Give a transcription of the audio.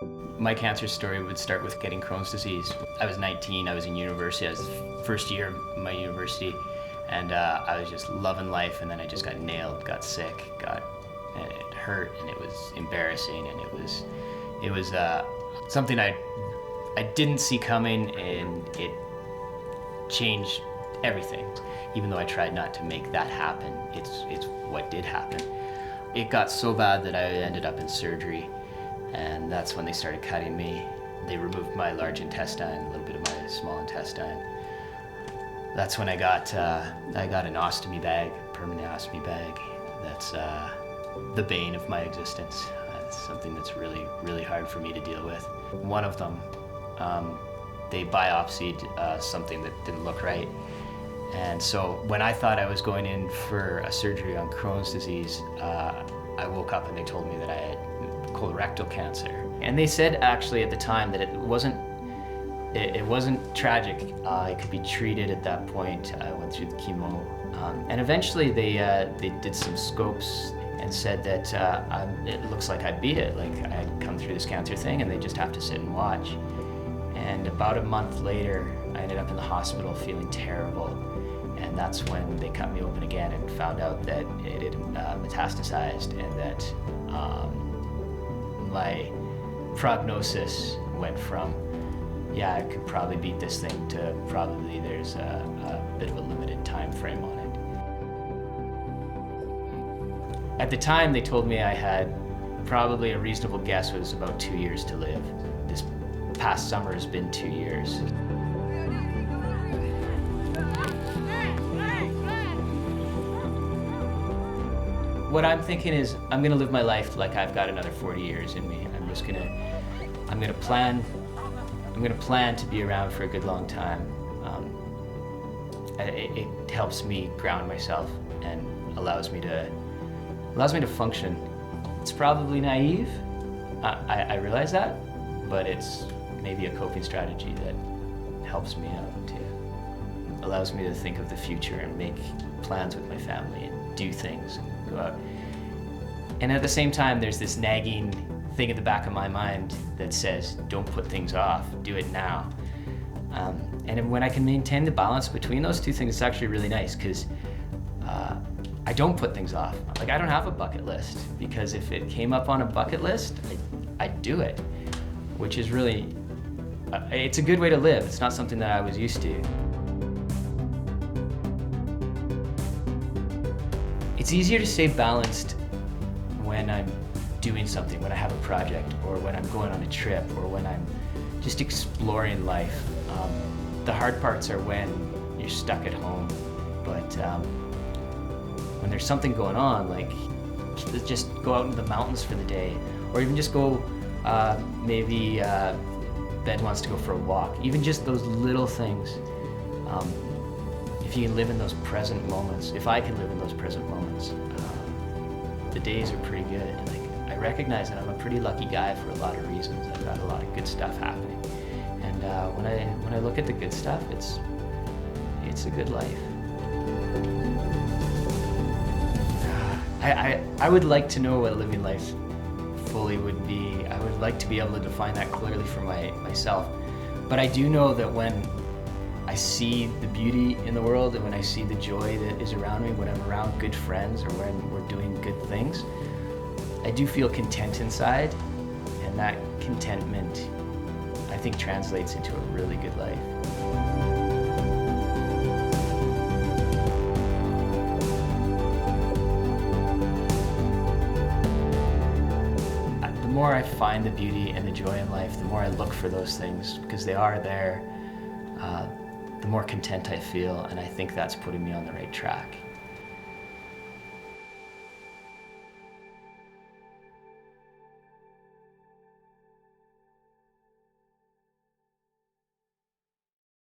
My cancer story would start with getting Crohn's disease. I was 19, I was in university, I was first year of my university, and I was just loving life, and then I just got nailed, got sick, and it hurt, and it was embarrassing, and it was something I didn't see coming, and it changed everything. Even though I tried not to make that happen, it's what did happen. It got so bad that I ended up in surgery, and that's when they started cutting me. They removed my large intestine, a little bit of my small intestine. That's when I got an ostomy bag, permanent ostomy bag. That's the bane of my existence. It's something that's really, really hard for me to deal with. One of them, they biopsied something that didn't look right. And so when I thought I was going in for a surgery on Crohn's disease, I woke up and they told me that I had colorectal cancer. And they said actually at the time that it wasn't tragic. It could be treated at that point. I went through the chemo. And eventually they did some scopes and said that it looks like I beat it, like I'd come through this cancer thing and they just have to sit and watch. And about a month later, I ended up in the hospital feeling terrible. And that's when they cut me open again and found out that it had metastasized, and that my prognosis went from, yeah, I could probably beat this thing, to probably there's a bit of a limited time frame on it. At the time, they told me I had probably a reasonable guess was about 2 years to live. This past summer has been 2 years. What I'm thinking is I'm gonna live my life like I've got another 40 years in me. I'm gonna plan to be around for a good long time. It helps me ground myself and allows me to function. It's probably naive, I realize that, but it's maybe a coping strategy that helps me out too. Allows me to think of the future and make plans with my family and do things and go out. And at the same time, there's this nagging thing in the back of my mind that says, don't put things off, do it now. And when I can maintain the balance between those two things, it's actually really nice, because I don't put things off. Like, I don't have a bucket list, because if it came up on a bucket list, I'd do it, which is really, it's a good way to live. It's not something that I was used to. It's easier to stay balanced when I'm doing something, when I have a project, or when I'm going on a trip, or when I'm just exploring life. The hard parts are when you're stuck at home, but when there's something going on, like just go out into the mountains for the day, or even just go, maybe Ben wants to go for a walk. Even just those little things. If you can live in those present moments, if I can live in those present moments, the days are pretty good. Like, I recognize that I'm a pretty lucky guy for a lot of reasons. I've got a lot of good stuff happening. And when I look at the good stuff, it's a good life. I would like to know what living life fully would be. I would like to be able to define that clearly for myself. But I do know that when I see the beauty in the world, and when I see the joy that is around me, when I'm around good friends, or when we're doing good things, I do feel content inside, and that contentment, I think, translates into a really good life. The more I find the beauty and the joy in life, the more I look for those things, because they are there, the more content I feel, and I think that's putting me on the right track.